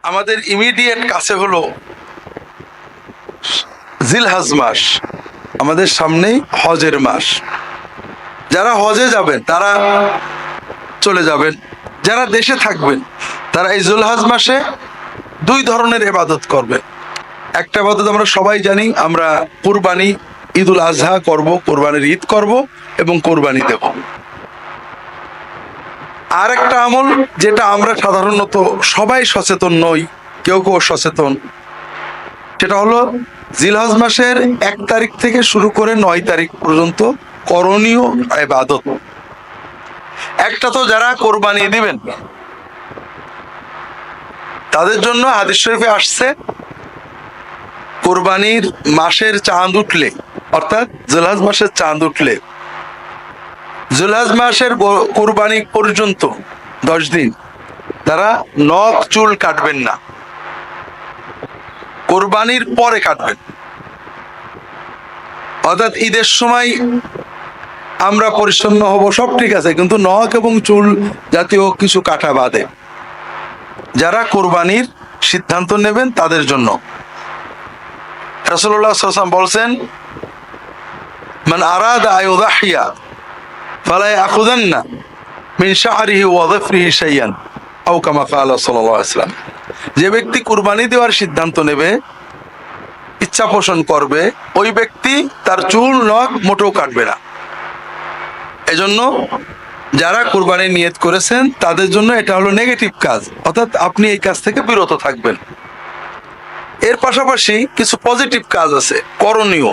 আমাদের ইমিডিয়েট কাছে হলো জিলহজ মাস, আমাদের সামনেই হজের মাস। যারা হজে যাবেন তারা চলে যাবেন, যারা দেশে থাকবেন তারা এই জিলহজ মাসে দুই ধরনের ইবাদত করবেন। একটা ইবাদত আমরা সবাই জানি, আমরা কুরবানি, ঈদুল আজহা করব, কোরবানির ঈদ করব এবং কোরবানি দেব। আর একটা আমল যেটা আমরা সাধারণত সবাই সচেতন নই, কেউ কেউ সচেতন, সেটা হলো জিলহজ মাসের 1 তারিখ থেকে শুরু করে 9 তারিখ পর্যন্ত করণীয় ইবাদত। একটা তো যারা কোরবানি দিবেন তাদের জন্য হাদিস শরীফে আসছে, কোরবানির মাসের চাঁদ উঠলে, অর্থাৎ জিলহজ মাসের চাঁদ উঠলে, জিলহজ মাসের কোরবানি পর্যন্ত 10 দিন তারা নখ চুল কাটবেন না, কোরবানির পরে কাটবেন। অর্থাৎ ঈদের সময় আমরা পরিচ্ছন্ন হব, সব ঠিক আছে, কিন্তু নখ এবং চুল জাতীয় কিছু কাটা বাদে যারা কোরবানির সিদ্ধান্ত নেবেন তাদের জন্য রাসূলুল্লাহ সাল্লাল্লাহু আলাইহি ওয়াসাল্লাম বলছেন, মান আরাদা আইয়ুযাহিয়া ফালা ইয়াখুযান্না মিন শা'রিহি ওয়া যিফরিহি শাইয়ান আও কামা ক্বালা সাল্লাল্লাহু আলাইহি ওয়াসাল্লাম। যে ব্যক্তি কুরবানি দেওয়ার সিদ্ধান্ত নেবে, ইচ্ছা পোষণ করবে, ওই ব্যক্তি তার চুল নখ মোটেও কাটবে না। এজন্য যারা কুরবানি নিয়ত করেছেন তাদের জন্য এটা হলো নেগেটিভ কাজ, অর্থাৎ আপনি এই কাজ থেকে বিরত থাকবেন। এর পাশাপাশি কিছু পজিটিভ কাজ আছে, করণীয়।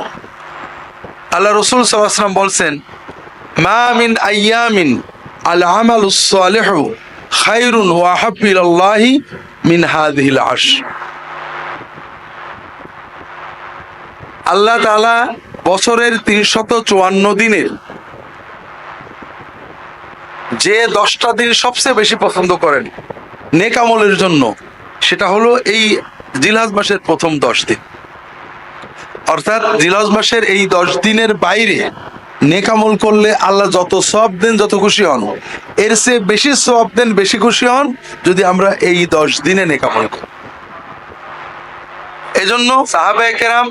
আল্লাহ রাসূল সাল্লাল্লাহু আলাইহি ওয়াসাল্লাম বলছেন, মা মিন আইয়ামিন আল আমালুস সালিহু খায়রুন ওয়া আহাব্বু ইলাল্লাহি মিন হাযিহিল আশর। আল্লাহ তাআলা বছরের 354 দিনের যে 10টা দিন সবচেয়ে বেশি পছন্দ করেন নেক আমলের জন্য, সেটা হলো এই জিলহজ মাসের প্রথম 10 দিন। অর্থাৎ জিলহজ মাসের এই 10 দিনের বাইরে নেক আমল করলে আল্লাহ যত সওয়াব দেন, যত খুশি হন, এর চেয়ে বেশি সওয়াব দেন, বেশি খুশি হন যদি আমরা এই 10 দিনে নেক আমল করি। এজন্য সাহাবায়ে কেরাম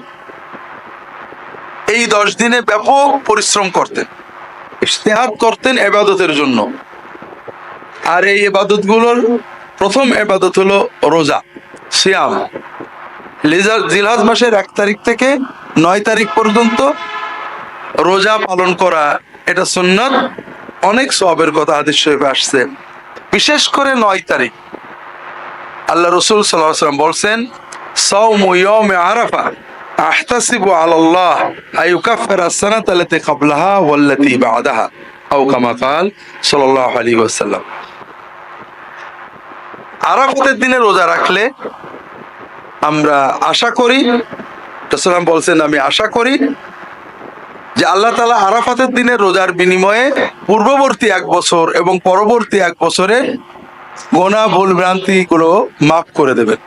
এই 10 দিনে ব্যাপক পরিশ্রম করতেন, ইজতিহাদ করতেন ইবাদতের জন্য। আর এই ইবাদতগুলোর প্রথম ইবাদত হলো রোজা, সিয়াম। জিলহজ মাসের 1 তারিখ থেকে 9 তারিখ পর্যন্ত রোজা পালন করা, এটা সুন্নাত। অনেক সওয়াবের কথা হাদিস শরীফে আসছে। বিশেষ করে 9 তারিখ আল্লাহ রাসূল সাল্লাল্লাহু আলাইহি ওয়াসাল্লাম বলছেন, সাওমু ইয়াউমি আরাফা আহতাসিবু আলাল্লাহ আইয়ুকাফিরা আস-সানাতা আল্লাতী ক্বাবলাহা ওয়াল্লাতী বা'দাহা আও কামা ক্বাল সাল্লাল্লাহু আলাইহি ওয়াসাল্লাম। আরাফাতের দিনে রোজা রাখলে আমরা আশা করি, রাসূল বলছেন, আমি আশা করি যে আল্লাহ তাআলা আরাফাতের দিনে রোজার বিনিময়ে পূর্ববর্তী 1 বছর এবং পরবর্তী 1 বছরে গুনাহ ভুল ভ্রান্তি গুলো মাফ করে দেবেন,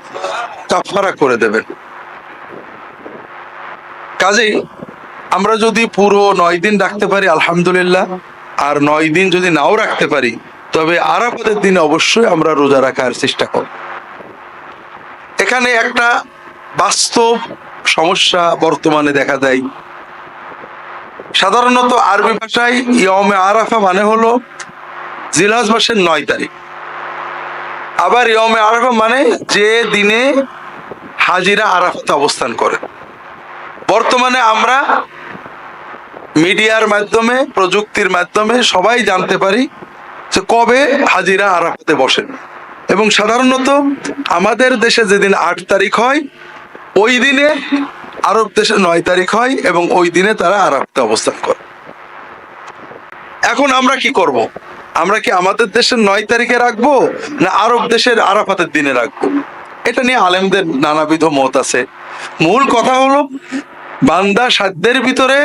কাফারা করে দেবেন। কাজেই আমরা যদি পুরো 9 দিন রাখতে পারি আলহামদুলিল্লাহ, আর 9 দিন যদি নাও রাখতে পারি তবে আরাফাতের দিনে অবশ্যই আমরা রোজা রাখার চেষ্টা করব। এখানে একটা বাস্তব সমস্যা বর্তমানে দেখা যায়। সাধারণত আরবি ভাষায় ইয়মে আরাফা মানে হলো জিলহজ মাসের 9 তারিখ, আবার ইয়মে আরাফা মানে যে দিনে হাজিরা আরাফাতে অবস্থান করে। বর্তমানে আমরা মিডিয়ার মাধ্যমে, প্রযুক্তির মাধ্যমে সবাই জানতে পারি যে কবে হাজিরা আরাফাতে বসেন, এবং সাধারণত আমাদের দেশে যেদিন 8 তারিখ হয় ওই দিনে আরব দেশে 9 তারিখ হয়, এবং ওই দিনে তারা আরাফাতে অবস্থান করে। এখন আমরা কি করব? আমরা কি আমাদের দেশের 9 তারিখে রাখবো না আরব দেশের আরাফাতের দিনে রাখবো? এটা নিয়ে আলেমদের নানাবিধ মত আছে। মূল কথা হলো বান্দা সাধ্যের ভিতরে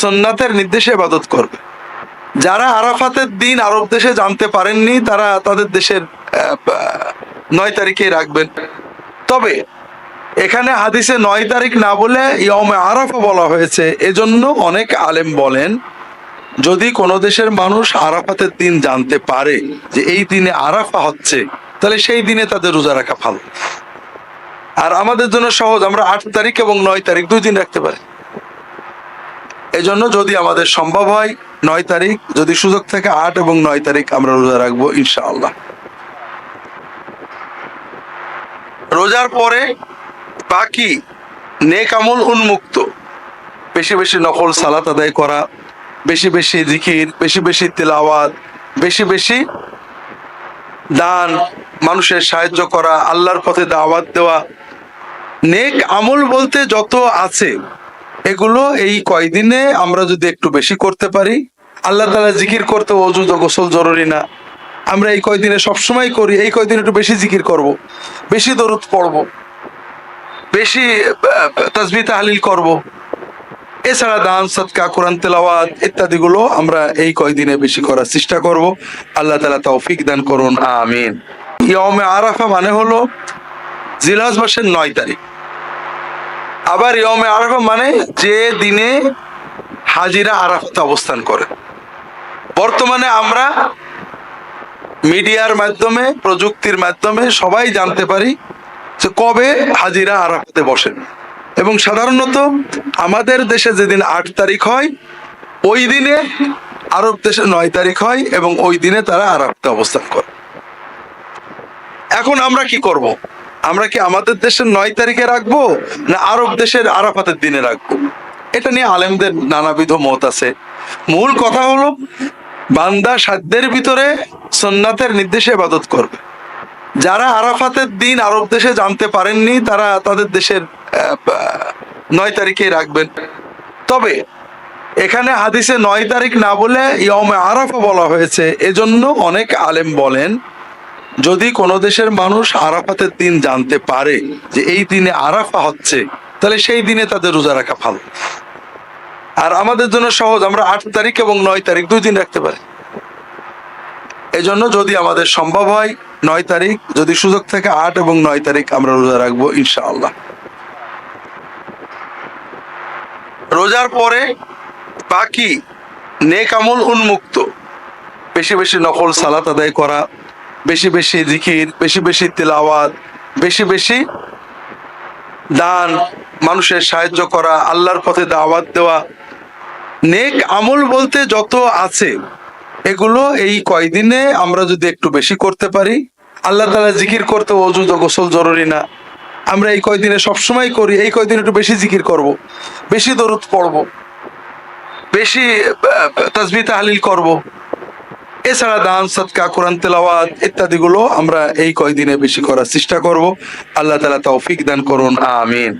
সুন্নাতের নির্দেশে ইবাদত করবে। যারা আরাফাতের দিন আরব দেশে জানতে পারেননি তারা তাদের দেশের 9 তারিখেই রাখবেন। তবে এখানে হাদিসে 9 তারিখ না বলে ইয়মে আরাফা বলা হয়েছে, এজন্য অনেক আলেম বলেন যদি কোনো দেশের মানুষ আরাফাতের দিন জানতে পারে যে এই দিনে আরাফা হচ্ছে, তাহলে সেই দিনে তাদের রোজা রাখা ভালো। আর আমাদের জন্য সহজ, আমরা 8 তারিখ এবং 9 তারিখ 2 দিন রাখতে পারি। এই জন্য যদি আমাদের সম্ভব হয় 9 তারিখ, যদি সুযোগ থাকে 8 এবং 9 তারিখ আমরা রোজা রাখবো ইনশাআল্লাহ। রোজার পরে বাকি নেক আমল উন্মুক্ত, বেশি বেশি নফল সালাত আদায় করা, বেশি বেশি জিকির, বেশি বেশি তিলাওয়াত, বেশি বেশি দান, মানুষের সাহায্য করা, আল্লাহর পথে দাওয়াত দেওয়া, নেক আমল বলতে যত আছে এগুলো এই কয়দিনে আমরা যদি একটু বেশি করতে পারি। আল্লাহ তাআলা জিকির করতে ওযু গোসল জরুরি না, আমরা এই কয়দিনে সবসময় করি, এই কয়দিন একটু বেশি জিকির করব, বেশি দরুদ পড়ব, বেশি তাসবিহ তাহলিল করব। এছাড়া দান সদকা কোরআন তেলাওয়াত ইত্যাদি গুলো আমরা এই কয়দিনে বেশি করার চেষ্টা করব। আল্লাহ তাআলা তৌফিক দান করুন, আমিন। ইয়মে আরাফা মানে হলো জিলহজ মাসের 9 তারিখ। আবার ইয়মে আরাফা মানে যে দিনে হাজিরা আরাফাতে অবস্থান করে। বর্তমানে আমরা মিডিয়ার মাধ্যমে, প্রযুক্তির মাধ্যমে সবাই জানতে পারি যে কবে হাজিরা আরাফাতে বসেন, এবং সাধারণত আমাদের দেশে যেদিন 8 তারিখ হয় ওই দিনে আরব দেশে 9 তারিখ হয়, এবং ওই দিনে তারা আরাফাতে অবস্থান করে। এখন আমরা কি করব? আমরা কি আমাদের দেশের 9 তারিখে রাখবো না আরব দেশের আরাফাতের দিনে রাখবো? এটা নিয়ে আলেমদের নানাবিধ মত আছে। মূল কথা হলো বান্দা সাধ্যের ভিতরে সুন্নাতের নির্দেশে ইবাদত করবে। যারা আরাফাতের দিন আরব দেশে জানতে পারেননি তারা তাদের দেশের 9 তারিখেই রাখবেন। তবে এখানে হাদিসে 9 তারিখ না বলে ইয়মে আরাফা বলা হয়েছে, এজন্য অনেক আলেম বলেন যদি কোনো দেশের মানুষ আরাফাতের দিন জানতে পারে যে এই দিনে আরাফা হচ্ছে, তাহলে সেই দিনে তাদের রোজা রাখা ভালো। আর আমাদের জন্য সহজ, আমরা 8 তারিখ এবং 9 তারিখ 2 দিন রাখতে পারি। এই জন্য যদি আমাদের সম্ভব হয় 9 তারিখ, যদি সুযোগ থাকে 8 এবং 9 তারিখ আমরা রোজা রাখবো ইনশাআল্লাহ। রোজার পরে বাকি নেক আমল উন্মুক্ত, বেশি বেশি নফল সালাত আদায় করা, বেশি বেশি জিকির, বেশি বেশি তিলাওয়াত, বেশি বেশি দান, মানুষের সাহায্য করা, আল্লাহর পথে দাওয়াত দেওয়া, নেক আমল বলতে যত আছে এগুলো এই কয়দিনে আমরা যদি একটু বেশি করতে পারি। আল্লাহ তাআলা জিকির করতে ওযু গোসল জরুরি না, আমরা এই কয়দিনে সবসময় করি, এই কয়দিন একটু বেশি জিকির করব, বেশি দরুদ পড়ব, বেশি তাসবিহ তাহলিল করব। এছাড়া দান সদকা কোরআন তেলাওয়াত ইত্যাদি গুলো আমরা এই কয়দিনে বেশি করার চেষ্টা করব। আল্লাহ তাআলা তৌফিক দান করুন, আমিন।